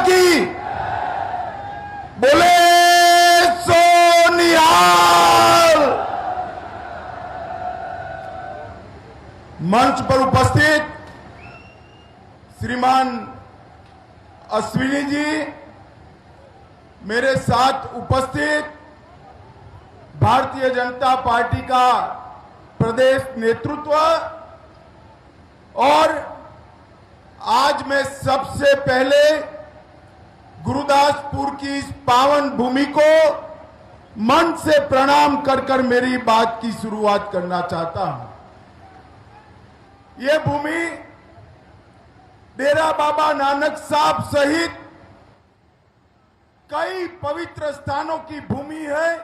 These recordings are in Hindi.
की बोले सोनिहाल। मंच पर उपस्थित श्रीमान अश्विनी जी, मेरे साथ उपस्थित भारतीय जनता पार्टी का प्रदेश नेतृत्व, और आज मैं सबसे पहले गुरुदासपुर की इस पावन भूमि को मन से प्रणाम कर मेरी बात की शुरुआत करना चाहता हूं। ये भूमि डेरा बाबा नानक साहब सहित कई पवित्र स्थानों की भूमि है।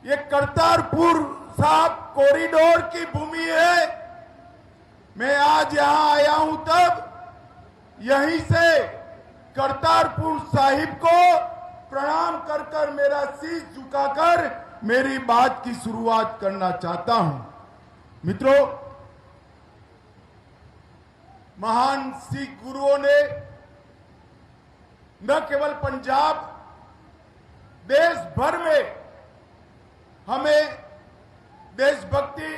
ये करतारपुर साहब कॉरिडोर की भूमि है। मैं आज यहां आया हूं तब यहीं से करतारपुर साहिब को प्रणाम कर मेरा शीश झुकाकर मेरी बात की शुरुआत करना चाहता हूं। मित्रों, महान सिख गुरुओं ने न केवल पंजाब, देश भर में हमें देशभक्ति,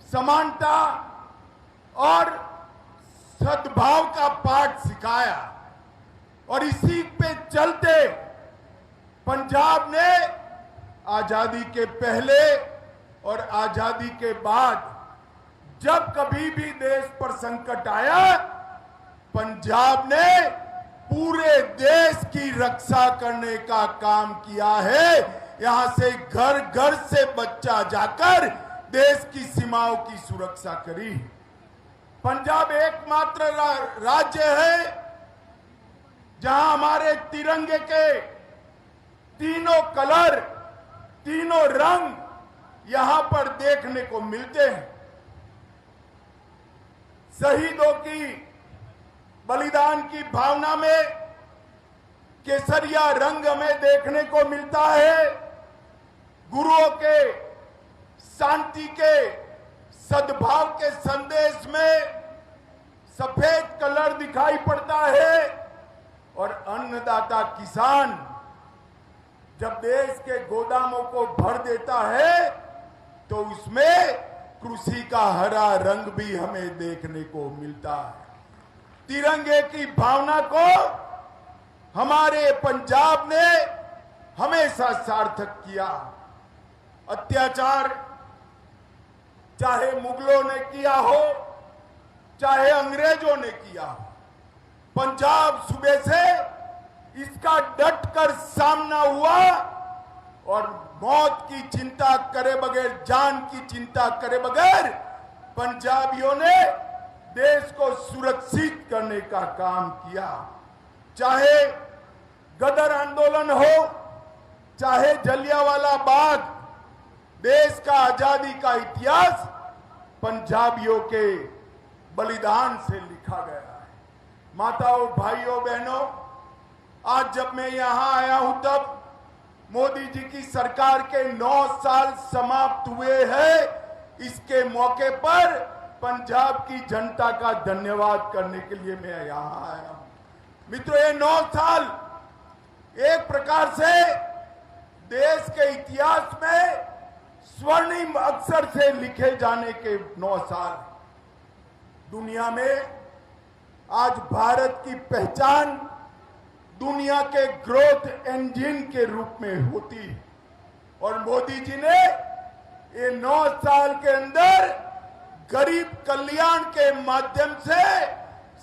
समानता और सद्भाव का पाठ सिखाया, और इसी पे चलते पंजाब ने आजादी के पहले और आजादी के बाद जब कभी भी देश पर संकट आया, पंजाब ने पूरे देश की रक्षा करने का काम किया है। यहां से घर घर से बच्चा जाकर देश की सीमाओं की सुरक्षा करी। पंजाब एकमात्र राज्य है जहां हमारे तिरंगे के तीनों कलर, तीनों रंग यहां पर देखने को मिलते हैं। शहीदों की बलिदान की भावना में केसरिया रंग हमें देखने को मिलता है। गुरुओं के शांति के, सद्भाव के संदेश में सफेद कलर दिखाई पड़ता है। और अन्नदाता किसान जब देश के गोदामों को भर देता है तो उसमें कृषि का हरा रंग भी हमें देखने को मिलता है। तिरंगे की भावना को हमारे पंजाब ने हमेशा सार्थक किया। अत्याचार चाहे मुगलों ने किया हो, चाहे अंग्रेजों ने किया हो, पंजाब सूबे से इसका डटकर सामना हुआ और मौत की चिंता करे बगैर, जान की चिंता करे बगैर पंजाबियों ने देश को सुरक्षित करने का काम किया। चाहे गदर आंदोलन हो, चाहे जलियांवाला बाग, देश का आजादी का इतिहास पंजाबियों के बलिदान से लिखा गया है। माताओं, भाइयों, बहनों, आज जब मैं यहां आया हूं तब मोदी जी की सरकार के 9 साल समाप्त हुए हैं। इसके मौके पर पंजाब की जनता का धन्यवाद करने के लिए मैं यहां आया हूं। मित्रों, ये 9 साल एक प्रकार से देश के इतिहास में स्वर्णिम अक्षर से लिखे जाने के 9 साल। दुनिया में आज भारत की पहचान दुनिया के ग्रोथ इंजन के रूप में होती है, और मोदी जी ने ये 9 साल के अंदर गरीब कल्याण के माध्यम से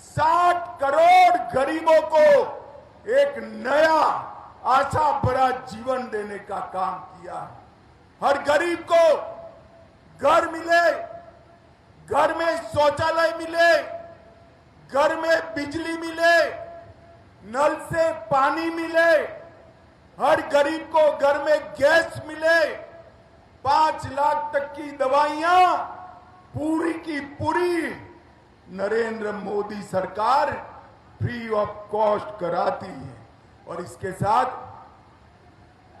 60 करोड़ गरीबों को एक नया आशा भरा जीवन देने का काम किया। हर गरीब को घर मिले, घर में शौचालय मिले, घर में बिजली मिले, नल से पानी मिले, हर गरीब को घर में गैस मिले, 5 लाख तक की दवाइयां पूरी की पूरी नरेंद्र मोदी सरकार फ्री ऑफ कॉस्ट कराती है। और इसके साथ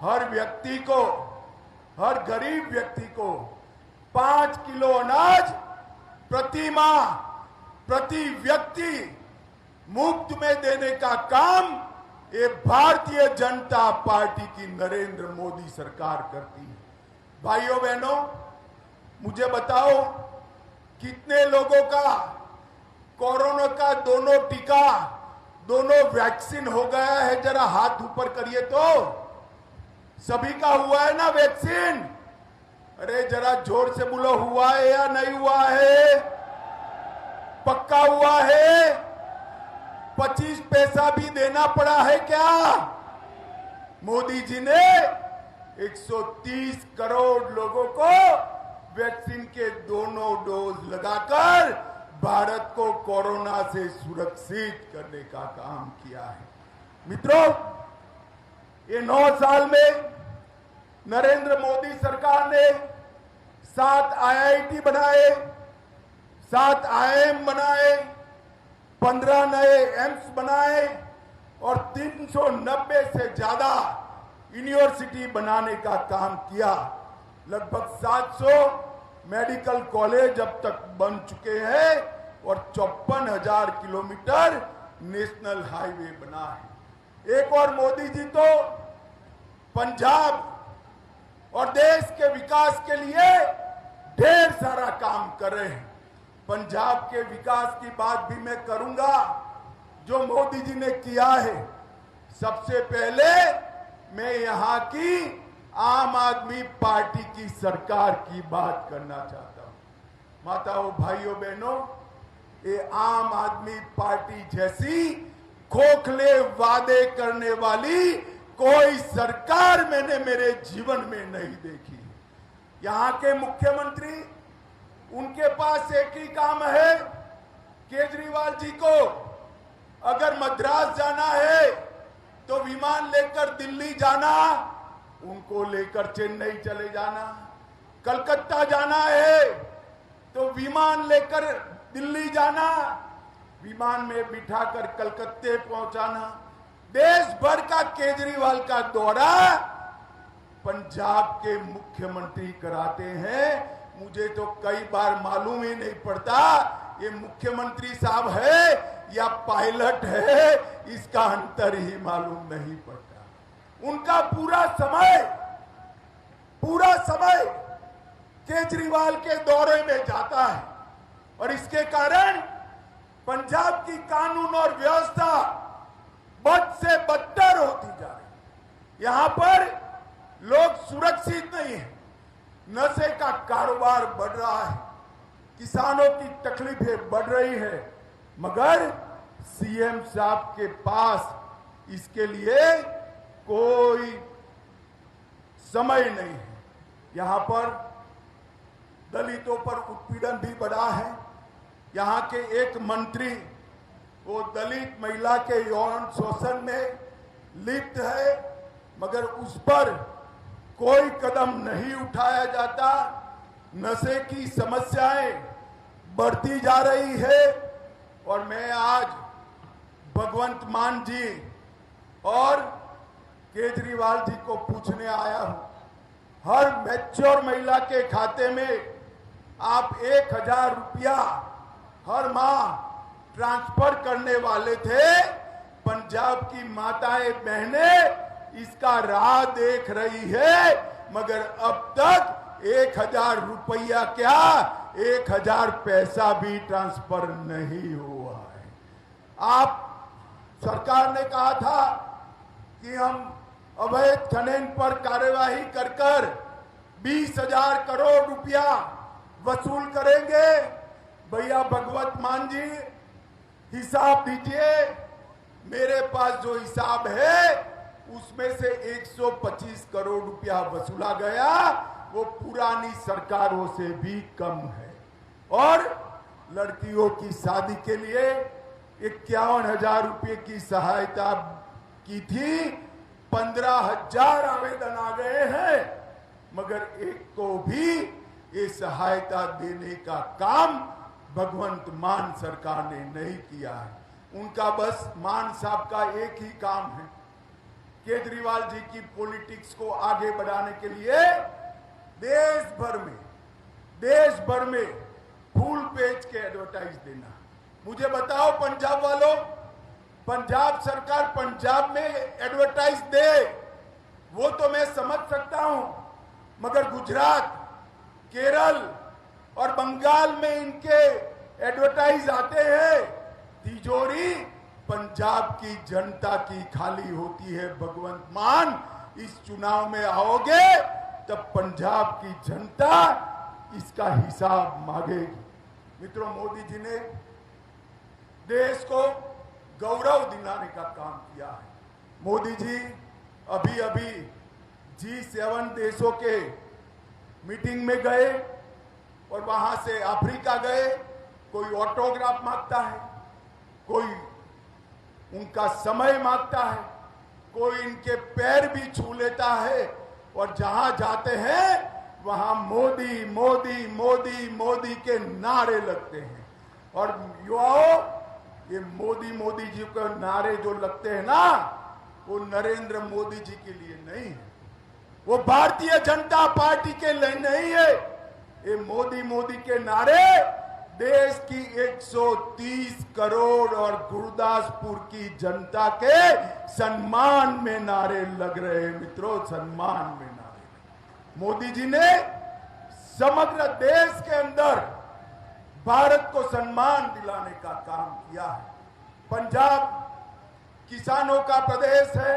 हर व्यक्ति को, हर गरीब व्यक्ति को 5 किलो अनाज प्रति माह, प्रति व्यक्ति मुफ्त में देने का काम ये भारतीय जनता पार्टी की नरेंद्र मोदी सरकार करती है। भाइयों बहनों, मुझे बताओ कितने लोगों का कोरोना का दोनों टीका, दोनों वैक्सीन हो गया है? जरा हाथ ऊपर करिए तो। सभी का हुआ है ना वैक्सीन? अरे जरा जोर से बोलो, हुआ है या नहीं हुआ है? पक्का हुआ है? 25 पैसा भी देना पड़ा है क्या? मोदी जी ने 130 करोड़ लोगों को वैक्सीन के दोनों डोज लगाकर भारत को कोरोना से सुरक्षित करने का काम किया है। मित्रों, ये 9 साल में नरेंद्र मोदी सरकार ने 7 IIT बनाए, 7 IIM बनाए, 15 नए एम्स बनाए और 390 से ज्यादा यूनिवर्सिटी बनाने का काम किया। लगभग 700 मेडिकल कॉलेज अब तक बन चुके हैं और 54,000 किलोमीटर नेशनल हाईवे बना है। एक और मोदी जी तो पंजाब और देश के विकास के लिए ढेर सारा काम कर रहे हैं। पंजाब के विकास की बात भी मैं करूंगा जो मोदी जी ने किया है। सबसे पहले मैं यहां की आम आदमी पार्टी की सरकार की बात करना चाहता हूं। माताओं, भाइयों, बहनों, ये आम आदमी पार्टी जैसी खोखले वादे करने वाली कोई सरकार मैंने मेरे जीवन में नहीं देखी। यहां के मुख्यमंत्री, उनके पास एक ही काम है, केजरीवाल जी को अगर मद्रास जाना है तो विमान लेकर दिल्ली जाना, उनको लेकर चेन्नई चले जाना। कलकत्ता जाना है तो विमान लेकर दिल्ली जाना, विमान में बिठाकर कलकत्ते पहुंचाना। देश भर का केजरीवाल का दौरा पंजाब के मुख्यमंत्री कराते हैं। मुझे तो कई बार मालूम ही नहीं पड़ता ये मुख्यमंत्री साहब है या पायलट है, इसका अंतर ही मालूम नहीं पड़ता। उनका पूरा समय केजरीवाल के दौरे में जाता है और इसके कारण पंजाब की कानून और व्यवस्था बद से बदतर होती जा रही। यहां पर लोग सुरक्षित नहीं है, नशे का कारोबार बढ़ रहा है, किसानों की तकलीफें बढ़ रही है, मगर सीएम साहब के पास इसके लिए कोई समय नहीं है। यहां पर दलितों पर उत्पीड़न भी बढ़ा है। यहां के एक मंत्री वो दलित महिला के यौन शोषण में लिप्त है, मगर उस पर कोई कदम नहीं उठाया जाता। नशे की समस्याएं बढ़ती जा रही है और मैं आज भगवंत मान जी और केजरीवाल जी को पूछने आया हूं। हर मैच्योर महिला के खाते में आप 1,000 रुपया हर माह ट्रांसफर करने वाले थे। पंजाब की माताएं बहनें इसका राह देख रही है, मगर अब तक 1,000 रुपया क्या 1,000 पैसा भी ट्रांसफर नहीं हुआ है। आप सरकार ने कहा था कि हम अवैध खनन पर कार्यवाही कर 20,000 करोड़ रुपया वसूल करेंगे। भैया भगवत मान जी, हिसाब दीजिए। मेरे पास जो हिसाब है उसमें से 125 करोड़ रुपया वसूला गया, वो पुरानी सरकारों से भी कम है। और लड़कियों की शादी के लिए 51,000 रुपये की सहायता की थी, 15,000 आवेदन आ गए हैं, मगर एक को भी ये सहायता देने का काम भगवंत मान सरकार ने नहीं किया है। उनका बस मान साहब का एक ही काम है, केजरीवाल जी की पॉलिटिक्स को आगे बढ़ाने के लिए देश भर में फुल पेज के एडवर्टाइज देना। मुझे बताओ पंजाब वालों, पंजाब सरकार पंजाब में एडवर्टाइज दे, वो तो मैं समझ सकता हूं, मगर गुजरात, केरल और बंगाल में इनके एडवर्टाइज आते हैं। तिजोरी पंजाब की जनता की खाली होती है। भगवंत मान, इस चुनाव में आओगे तब पंजाब की जनता इसका हिसाब मांगेगी। मित्रों, मोदी जी ने देश को गौरव दिलाने का काम किया है। मोदी जी अभी अभी G7 देशों के मीटिंग में गए और वहां से अफ्रीका गए। कोई ऑटोग्राफ मांगता है, कोई उनका समय मांगता है, कोई इनके पैर भी छू लेता है, और जहां जाते हैं वहां मोदी मोदी मोदी मोदी के नारे लगते हैं। और युवाओं, ये मोदी मोदी जी के नारे जो लगते हैं ना, वो नरेंद्र मोदी जी के लिए नहीं है, वो भारतीय जनता पार्टी के लिए नहीं है। ये मोदी मोदी के नारे देश की 130 करोड़ और गुरदासपुर की जनता के सम्मान में नारे लग रहे हैं। मित्रों, सम्मान में नारे। मोदी जी ने समग्र देश के अंदर भारत को सम्मान दिलाने का काम किया है। पंजाब किसानों का प्रदेश है।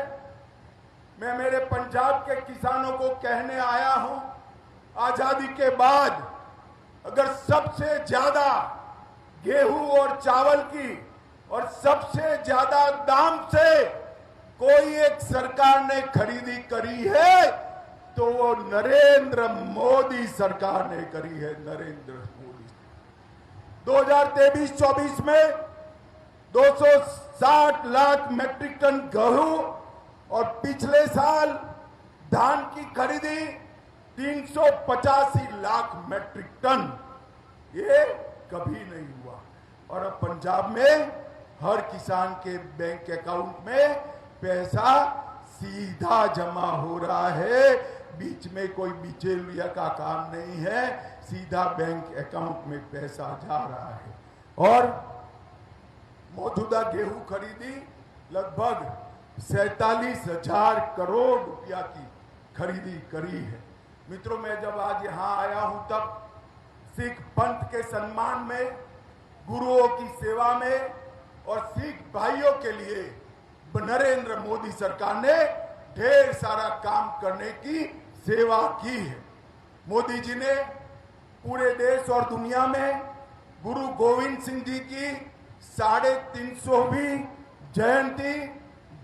मैं मेरे पंजाब के किसानों को कहने आया हूं, आजादी के बाद अगर सबसे ज्यादा गेहूं और चावल की और सबसे ज्यादा दाम से कोई एक सरकार ने खरीदी करी है तो वो नरेंद्र मोदी सरकार ने करी है। नरेंद्र मोदी 2023-24 में 260 लाख मैट्रिक टन गेहूं और पिछले साल धान की खरीदी 385 लाख मैट्रिक टन, ये कभी नहीं हुआ। और अब पंजाब में हर किसान के बैंक अकाउंट में पैसा सीधा जमा हो रहा है, बीच में कोई बिचौलिया का काम नहीं है, सीधा बैंक अकाउंट में पैसा जा रहा है। और मौजूदा गेहूं खरीदी लगभग 47,000 करोड़ रुपया की खरीदी करी है। मित्रों, मैं जब आज यहां आया हूं तब सिख पंथ के सम्मान में, गुरुओं की सेवा में और सिख भाइयों के लिए नरेंद्र मोदी सरकार ने ढेर सारा काम करने की सेवा की है। मोदी जी ने पूरे देश और दुनिया में गुरु गोविंद सिंह जी की 350वीं जयंती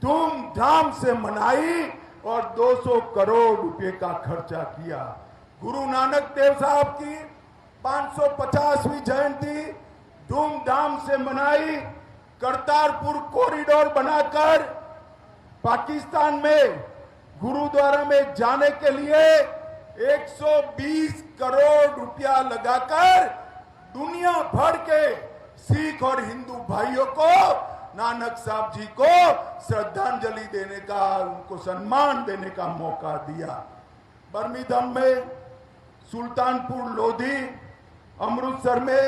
धूमधाम से मनाई और 200 करोड़ रुपए का खर्चा किया। गुरु नानक देव साहब की 550वीं जयंती धूमधाम से मनाई। करतारपुर कॉरिडोर बनाकर पाकिस्तान में गुरुद्वारा में जाने के लिए 120 करोड़ रुपया लगाकर दुनिया भर के सिख और हिंदू भाइयों को, नानक साहब जी को श्रद्धांजलि देने का, उनको सम्मान देने का मौका दिया। बर्मिंघम में, सुल्तानपुर लोधी, अमृतसर में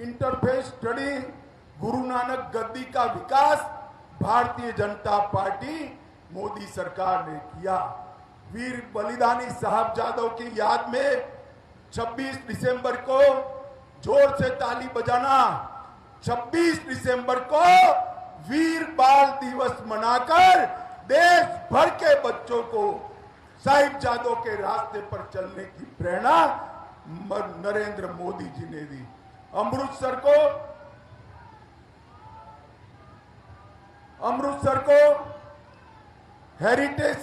इंटरफेस स्टडी, गुरु नानक गद्दी का विकास भारतीय जनता पार्टी मोदी सरकार ने किया। वीर बलिदानी साहबजादों की याद में 26 दिसंबर को जोर से ताली बजाना, 26 दिसंबर को वीर बाल दिवस मनाकर देश भर के बच्चों को साहिबजादों के रास्ते पर चलने की प्रेरणा नरेंद्र मोदी जी ने दी। अमृतसर को हेरिटेज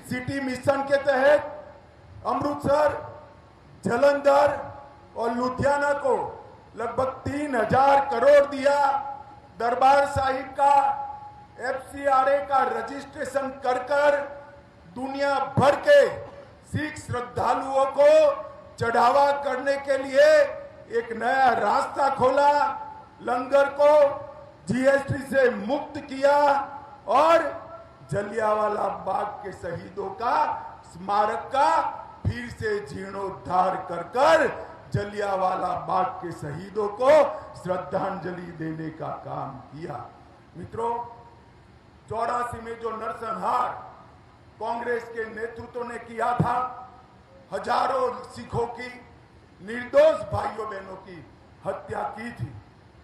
सिटी मिशन के तहत अमृतसर, जलंधर और लुधियाना को लगभग 3,000 करोड़ दिया। दरबार साहिब का FCRA का रजिस्ट्रेशन कर दुनिया भर के सिख श्रद्धालुओं को चढ़ावा करने के लिए एक नया रास्ता खोला। लंगर को GST से मुक्त किया और जलियांवाला बाग के शहीदों का स्मारक का फिर से जीर्णोद्धार कर जलियांवाला बाग के शहीदों को श्रद्धांजलि देने का काम किया। मित्रों, 84 में जो नरसंहार कांग्रेस के नेतृत्व ने किया था, हजारों सिखों की, निर्दोष भाइयों बहनों की हत्या की थी।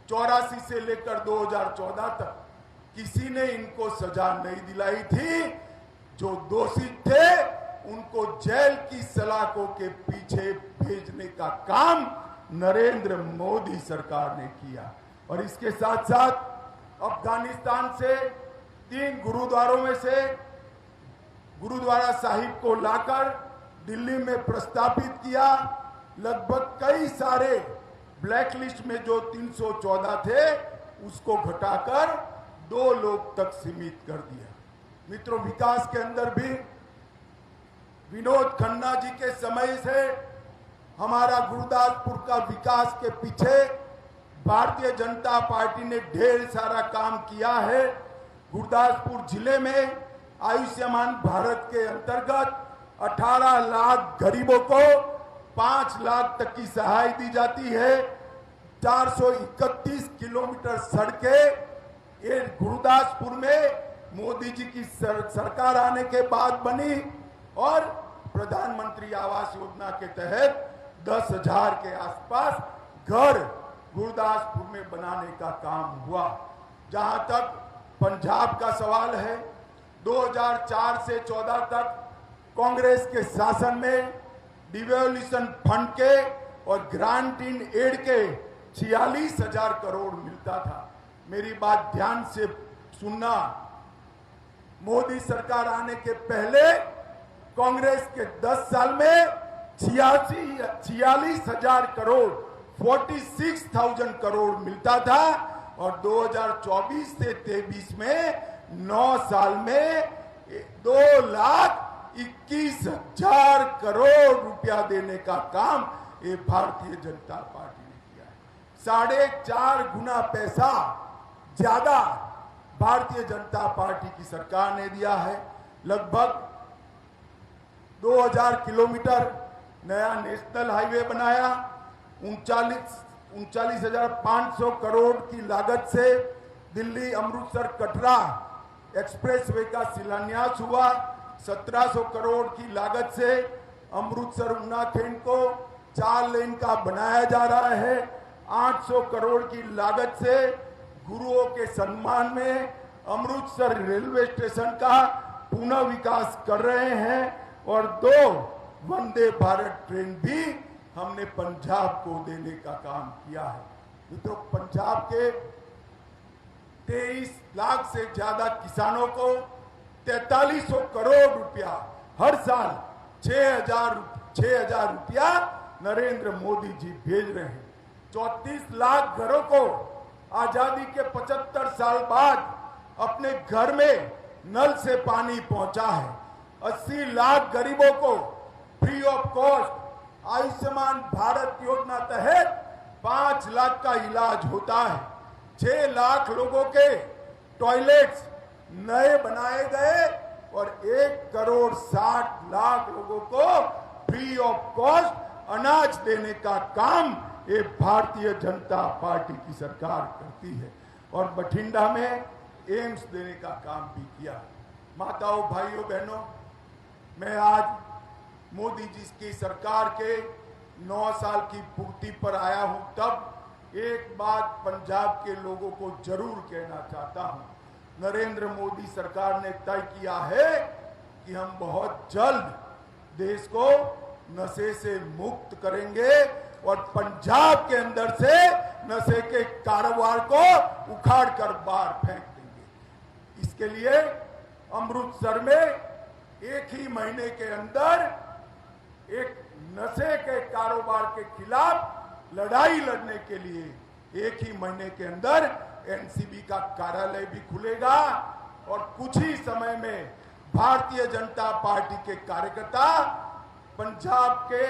84 से लेकर 2014 तक किसी ने इनको सजा नहीं दिलाई थी। जो दोषी थे उनको जेल की सलाखों के पीछे भेजने का काम नरेंद्र मोदी सरकार ने किया। और इसके साथ साथ अफगानिस्तान से 3 गुरुद्वारों में से गुरुद्वारा साहिब को लाकर दिल्ली में प्रस्तापित किया। लगभग कई सारे ब्लैकलिस्ट में जो 314 थे उसको घटाकर 2 लोग तक सीमित कर दिया। मित्रों, विकास के अंदर भी विनोद खन्ना जी के समय से हमारा गुरदासपुर का विकास के पीछे भारतीय जनता पार्टी ने ढेर सारा काम किया है। गुरदासपुर जिले में आयुष्मान भारत के अंतर्गत 18 लाख गरीबों को 5 लाख तक की सहाय दी जाती है। 431 किलोमीटर सड़कें ये गुरदासपुर में मोदी जी की सरकार आने के बाद बनी और प्रधानमंत्री आवास योजना के तहत 10,000 के आसपास घर गुरदासपुर में बनाने का काम हुआ। जहां तक पंजाब का सवाल है, 2004 से 14 तक कांग्रेस के शासन में डिवोल्यूशन फंड के और ग्रांट इन एड के 46,000 करोड़ मिलता था। मेरी बात ध्यान से सुनना, मोदी सरकार आने के पहले कांग्रेस के 10 साल में 46,000 करोड़ 46,000 करोड़ मिलता था और 2024 से 23 में 9 साल में 2,21,000 करोड़ रुपया देने का काम ये भारतीय जनता पार्टी ने किया है। 4.5 गुना पैसा ज्यादा भारतीय जनता पार्टी की सरकार ने दिया है। लगभग 2000 किलोमीटर नया नेशनल हाईवे बनाया। 39,500 करोड़ की लागत से दिल्ली अमृतसर कटरा एक्सप्रेसवे का शिलान्यास हुआ। 1700 करोड़ की लागत से अमृतसर उन्नाखेड़ को 4 लेन का बनाया जा रहा है। 800 करोड़ की लागत से गुरुओं के सम्मान में अमृतसर रेलवे स्टेशन का पुनः विकास कर रहे हैं और 2 वंदे भारत ट्रेन भी हमने पंजाब को देने का काम किया है। मित्रों, पंजाब के 23 लाख से ज्यादा किसानों को 4300 करोड़ रुपया हर साल 6,000 रुपया नरेंद्र मोदी जी भेज रहे हैं। 34 लाख घरों को आजादी के 75 साल बाद अपने घर में नल से पानी पहुंचा है। 80 लाख गरीबों को free of cost Ayushman Bharat योजना तहत 5 लाख का इलाज होता है। 6 लाख लोगों के टॉयलेट्स नए बनाए गए और 1,60,00,000 लोगों को फ्री ऑफ कॉस्ट अनाज देने का काम ये भारतीय जनता पार्टी की सरकार करती है। और बठिंडा में एम्स देने का काम भी किया। माताओं, भाइयों, बहनों, मैं आज मोदी जी की सरकार के 9 साल की पूर्ति पर आया हूं। तब एक बात पंजाब के लोगों को जरूर कहना चाहता हूं। नरेंद्र मोदी सरकार ने तय किया है कि हम बहुत जल्द देश को नशे से मुक्त करेंगे और पंजाब के अंदर से नशे के कारोबार को उखाड़ कर बाहर फेंक देंगे। इसके लिए अमृतसर में एक ही महीने के अंदर एक नशे के कारोबार के खिलाफ लड़ाई लड़ने के लिए एक ही महीने के अंदर एनसीबी का कार्यालय भी खुलेगा और कुछ ही समय में भारतीय जनता पार्टी के कार्यकर्ता पंजाब के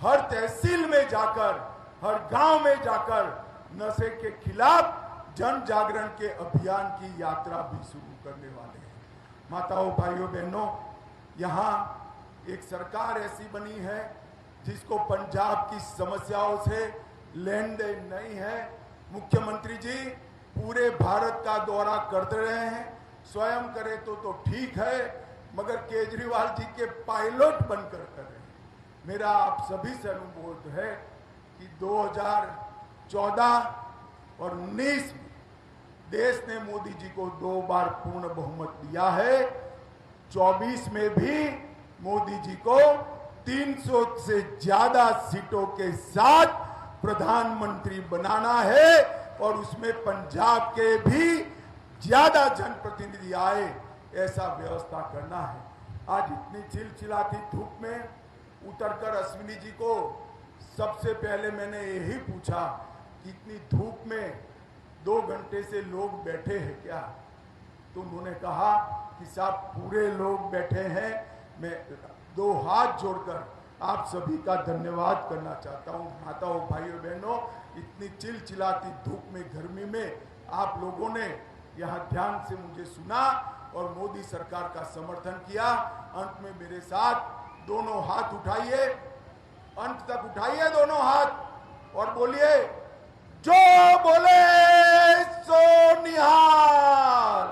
हर तहसील में जाकर, हर गांव में जाकर नशे के खिलाफ जन जागरण के अभियान की यात्रा भी शुरू करने वाले हैं। माताओं, भाइयों, बहनों, यहाँ एक सरकार ऐसी बनी है जिसको पंजाब की समस्याओं से लेन देन नहीं है। मुख्यमंत्री जी पूरे भारत का दौरा करते रहे हैं। स्वयं करे तो ठीक है, मगर केजरीवाल जी के पायलट बनकर करें। मेरा आप सभी से अनुरोध है कि 2014 और 19 में देश ने मोदी जी को 2 बार पूर्ण बहुमत दिया है। 24 में भी मोदी जी को 300 से ज्यादा सीटों के साथ प्रधानमंत्री बनाना है और उसमें पंजाब के भी ज्यादा जनप्रतिनिधि आए, ऐसा व्यवस्था करना है। आज इतनी चिलचिलाती धूप में उतरकर अश्विनी जी को सबसे पहले मैंने यही पूछा कि इतनी धूप में 2 घंटे से लोग बैठे हैं क्या? तो उन्होंने कहा कि साहब पूरे लोग बैठे हैं। मैं 2 हाथ जोड़कर आप सभी का धन्यवाद करना चाहता हूं। माताओं, भाइयों, बहनों, इतनी चिलचिलाती धूप में, गर्मी में आप लोगों ने यहां ध्यान से मुझे सुना और मोदी सरकार का समर्थन किया। अंत में मेरे साथ दोनों हाथ उठाइए, अंत तक उठाइए दोनों हाथ और बोलिए, जो बोले सो निहाल।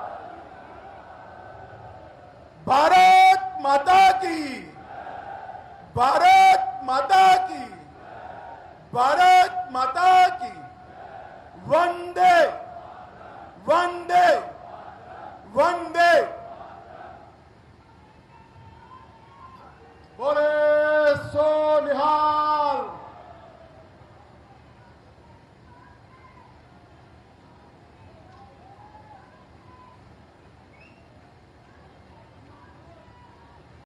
भारत माता की, भारत माता की, भारत माता की। वंदे वंदे वंदे। बोले सो निहाल।